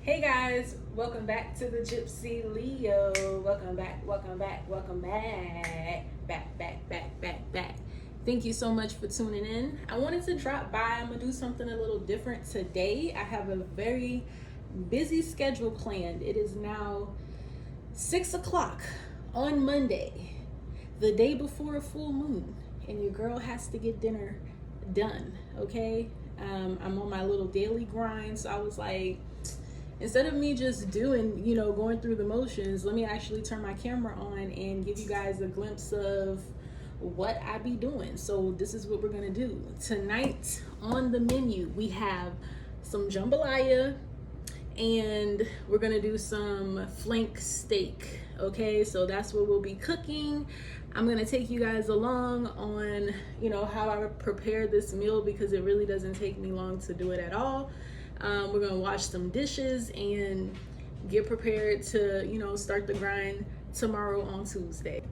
Hey guys, welcome back to the Gypsy Leo. Welcome back, welcome back, welcome back. Back. Thank you so much for tuning in. I wanted to drop by. I'm gonna do something a little different today. I have a very busy schedule planned. It is now 6 o'clock on Monday, the day before a full moon, and your girl has to get dinner done, okay? I'm on my little daily grind, so I was like, instead of me just doing, going through the motions, let me actually turn my camera on and give you guys a glimpse of what I be doing. So this is what we're gonna do. Tonight on the menu, we have some jambalaya and we're gonna do some flank steak. Okay, so that's what we'll be cooking. I'm gonna take you guys along on, how I prepare this meal because it really doesn't take me long to do it at all. We're gonna wash some dishes and get prepared to, start the grind tomorrow on Tuesday.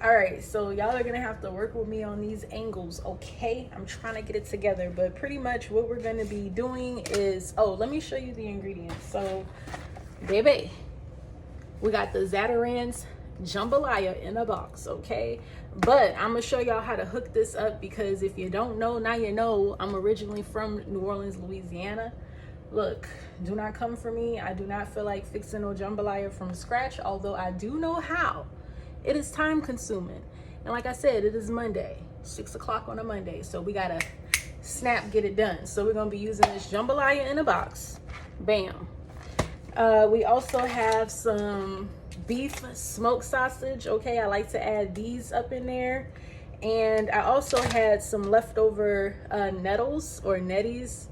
All right, so y'all are gonna have to work with me on these angles, okay? I'm trying to get it together, but pretty much what we're gonna be doing is, let me show you the ingredients. So, baby, we got the Zaterans Jambalaya in a box, okay? But I'm gonna show y'all how to hook this up because if you don't know, now you know. I'm originally from New Orleans, Louisiana. Look, do not come for me. I do not feel like fixing no jambalaya from scratch, although I do know how. It is time consuming. And like I said, it is Monday, 6 o'clock on a Monday. So we gotta snap, get it done. So we're gonna be using this jambalaya in a box. Bam. We also have some beef smoked sausage. Okay, I like to add these up in there. And I also had some leftover nettles or netties.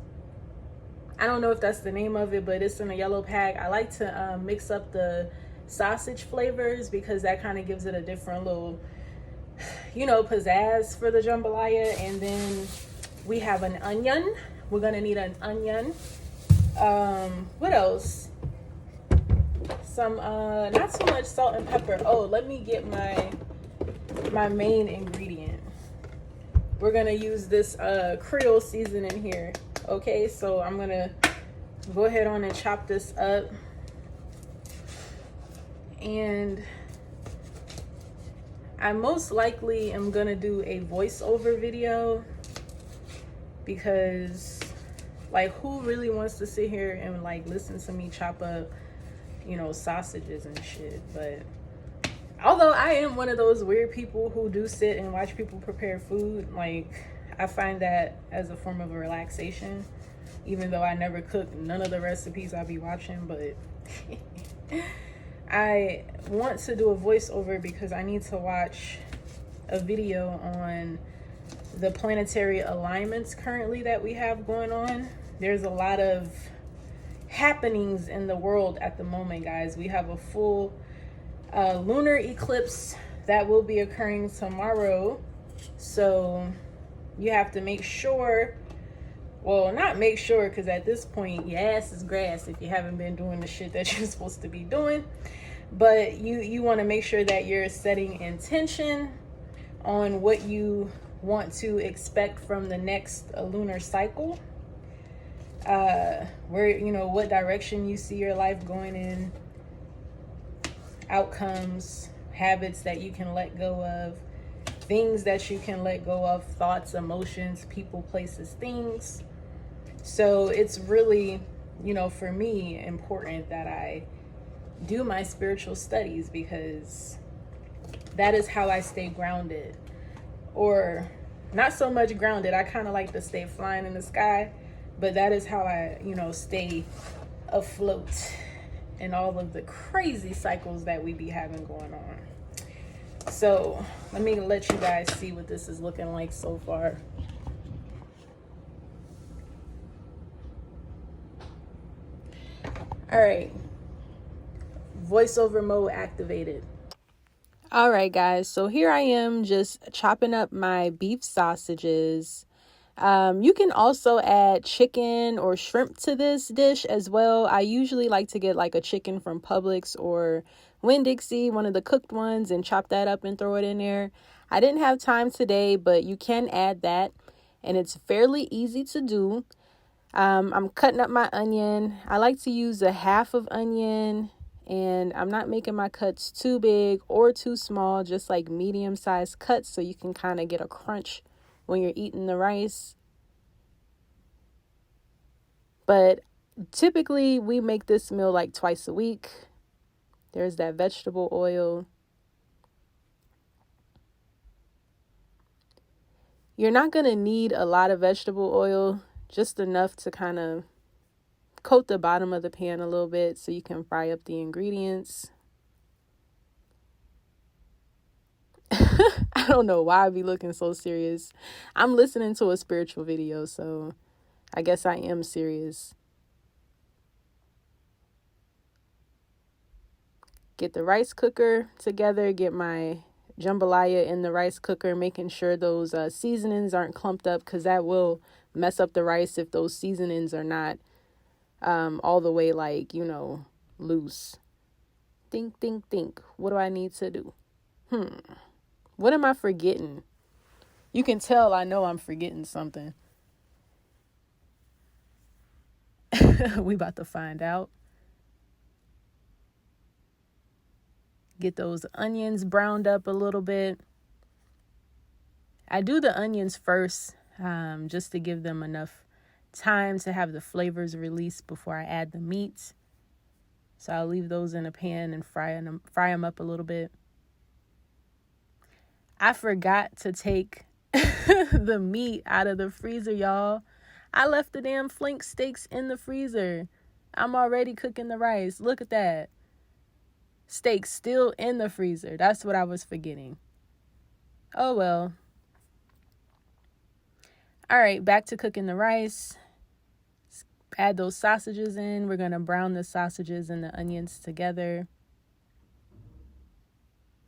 I don't know if that's the name of it, but it's in a yellow pack. I like to mix up the sausage flavors because that kind of gives it a different little, pizzazz for the jambalaya. And then we have an onion. We're gonna need an onion. What else? Some, not so much salt and pepper. Oh, let me get my main ingredient. We're gonna use this Creole seasoning here. Okay, so I'm gonna go ahead on and chop this up. And I most likely am gonna do a voiceover video because who really wants to sit here and listen to me chop up, sausages and shit. But although I am one of those weird people who do sit and watch people prepare food, I find that as a form of relaxation, even though I never cook none of the recipes I be watching. But I want to do a voiceover because I need to watch a video on the planetary alignments currently that we have going on. There's a lot of happenings in the world at the moment, guys. We have a full lunar eclipse that will be occurring tomorrow. So you have to make sure, not make sure, because at this point your ass is grass if you haven't been doing the shit that you're supposed to be doing. But you want to make sure that you're setting intention on what you want to expect from the next lunar cycle, where what direction you see your life going in, outcomes, habits that you can let go of, things that you can let go of, thoughts, emotions, people, places, things. So it's really, for me, important that I do my spiritual studies because that is how I stay grounded. Or not so much grounded. I kind of like to stay flying in the sky, but that is how I, stay afloat in all of the crazy cycles that we be having going on. So let me let you guys see what this is looking like so far. All right, voiceover mode activated. All right, guys, so here I am just chopping up my beef sausages. You can also add chicken or shrimp to this dish as well. I usually like to get a chicken from Publix or Winn-Dixie, one of the cooked ones, and chop that up and throw it in there. I didn't have time today, but you can add that, and it's fairly easy to do. I'm cutting up my onion. I like to use a half of onion, and I'm not making my cuts too big or too small, just like medium-sized cuts so you can kind of get a crunch when you're eating the rice. But typically we make this meal like twice a week. There's that vegetable oil. You're not going to need a lot of vegetable oil, just enough to kind of coat the bottom of the pan a little bit so you can fry up the ingredients. I don't know why I be looking so serious. I'm listening to a spiritual video, so I guess I am serious. Get the rice cooker together, get my jambalaya in the rice cooker, making sure those seasonings aren't clumped up, because that will mess up the rice if those seasonings are not all the way, like, loose. Think. What do I need to do? What am I forgetting? You can tell I know I'm forgetting something. We about to find out. Get those onions browned up a little bit. I do the onions first, just to give them enough time to have the flavors released before I add the meat. So I'll leave those in a pan and fry them up a little bit. I forgot to take the meat out of the freezer, y'all. I left the damn flank steaks in the freezer. I'm already cooking the rice. Look at that. Steak still in the freezer. That's what I was forgetting. Oh well. All right, back to cooking the rice. Add those sausages in. We're going to brown the sausages and the onions together.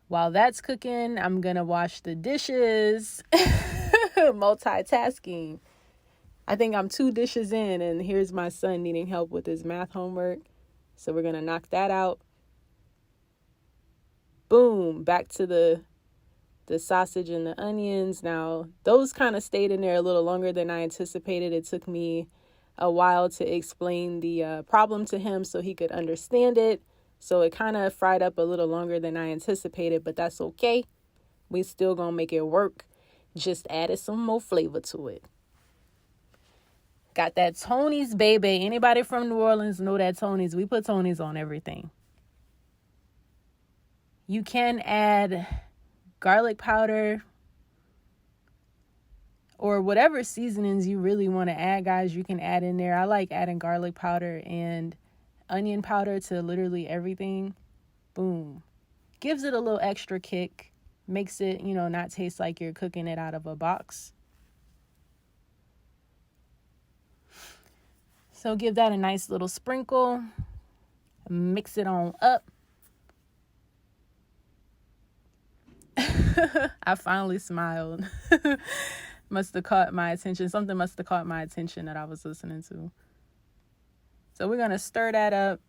While that's cooking, I'm going to wash the dishes. Multitasking. I think I'm 2 dishes in, and here's my son needing help with his math homework. So we're going to knock that out. Boom, back to the sausage and the onions. Now, those kind of stayed in there a little longer than I anticipated. It took me a while to explain the problem to him so he could understand it. So it kind of fried up a little longer than I anticipated, but that's okay. We still gonna make it work. Just added some more flavor to it. Got that Tony's, baby. Anybody from New Orleans know that Tony's? We put Tony's on everything. You can add garlic powder or whatever seasonings you really want to add, guys. You can add in there. I like adding garlic powder and onion powder to literally everything. Boom. Gives it a little extra kick. Makes it, not taste like you're cooking it out of a box. So give that a nice little sprinkle. Mix it on up. I finally smiled. Must have caught my attention. Something must have caught my attention that I was listening to. So we're going to stir that up.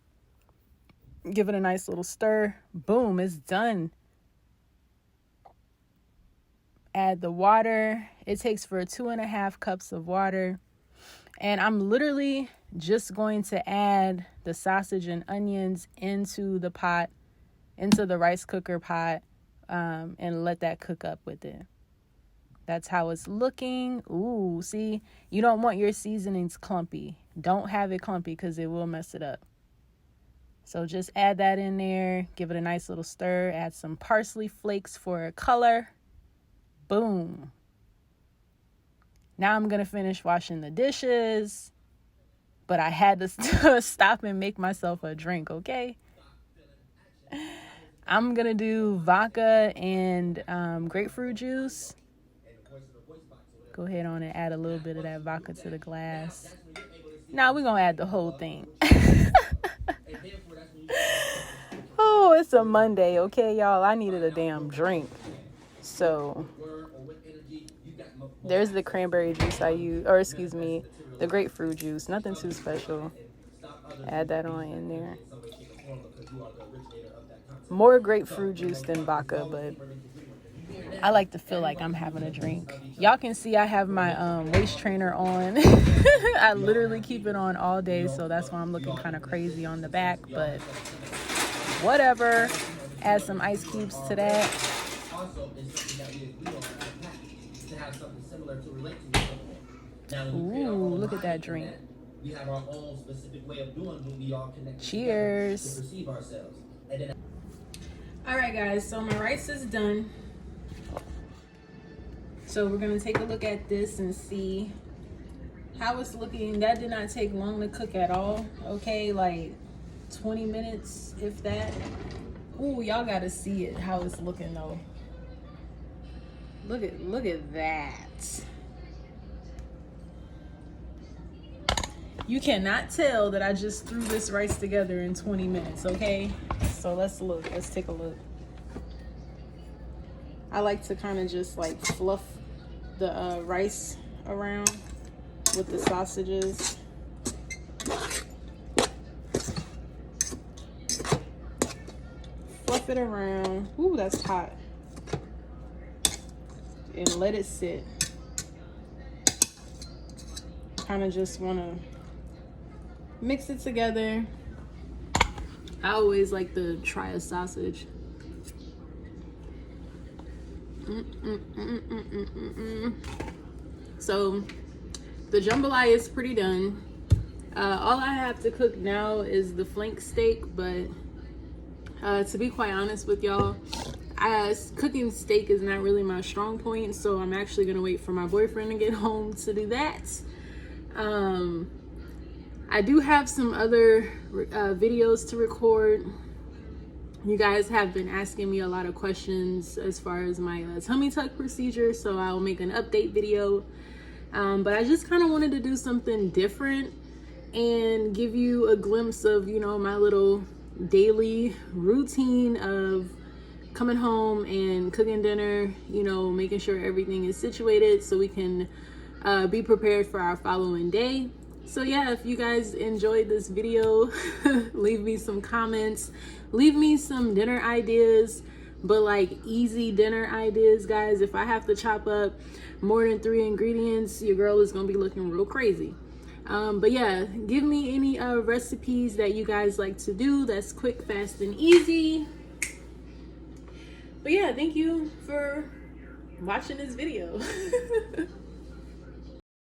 Give it a nice little stir. Boom, it's done. Add the water. It takes for 2.5 cups of water. And I'm literally just going to add the sausage and onions into the pot, into the rice cooker pot, and let that cook up with it. That's how it's looking. Ooh, see, you don't want your seasonings clumpy. Don't have it clumpy because it will mess it up. So just add that in there. Give it a nice little stir. Add some parsley flakes for color. Boom. Now I'm going to finish washing the dishes. But I had to stop and make myself a drink, okay? I'm going to do vodka and grapefruit juice. Go ahead on and add a little bit of that vodka to the glass. Now we're going to add the whole thing. Oh, it's a Monday, okay, y'all? I needed a damn drink. So there's the cranberry juice I use, the grapefruit juice. Nothing too special. Add that on in there. More grapefruit juice than vodka, but I like to feel like I'm having a drink. Y'all can see I have my waist trainer on. I literally keep it on all day, so that's why I'm looking kind of crazy on the back, but whatever. Add some ice cubes to that. Ooh, look at that drink. We have our own specific way of doing when we all connect. Cheers. To perceive ourselves. All right, guys, so my rice is done. So we're gonna take a look at this and see how it's looking. That did not take long to cook at all. Okay, like 20 minutes, if that. Ooh, y'all gotta see it, how it's looking though. Look at that. You cannot tell that I just threw this rice together in 20 minutes, okay? So let's look, let's take a look. I like to kind of just like fluff the rice around with the sausages. Fluff it around. Ooh, that's hot. And let it sit. Kind of just want to mix it together. I always like to try a sausage. So the jambalaya is pretty done. All I have to cook now is the flank steak, but to be quite honest with y'all, cooking steak is not really my strong point, so I'm actually gonna wait for my boyfriend to get home to do that. I do have some other videos to record. You guys have been asking me a lot of questions as far as my tummy tuck procedure, so I'll make an update video. But I just kind of wanted to do something different and give you a glimpse of, you know, my little daily routine of coming home and cooking dinner, you know, making sure everything is situated so we can be prepared for our following day. So yeah, if you guys enjoyed this video, leave me some comments, leave me some dinner ideas, but like easy dinner ideas, guys. If I have to chop up more than 3 ingredients, your girl is gonna be looking real crazy. But yeah, give me any recipes that you guys like to do that's quick, fast, and easy. But yeah, thank you for watching this video.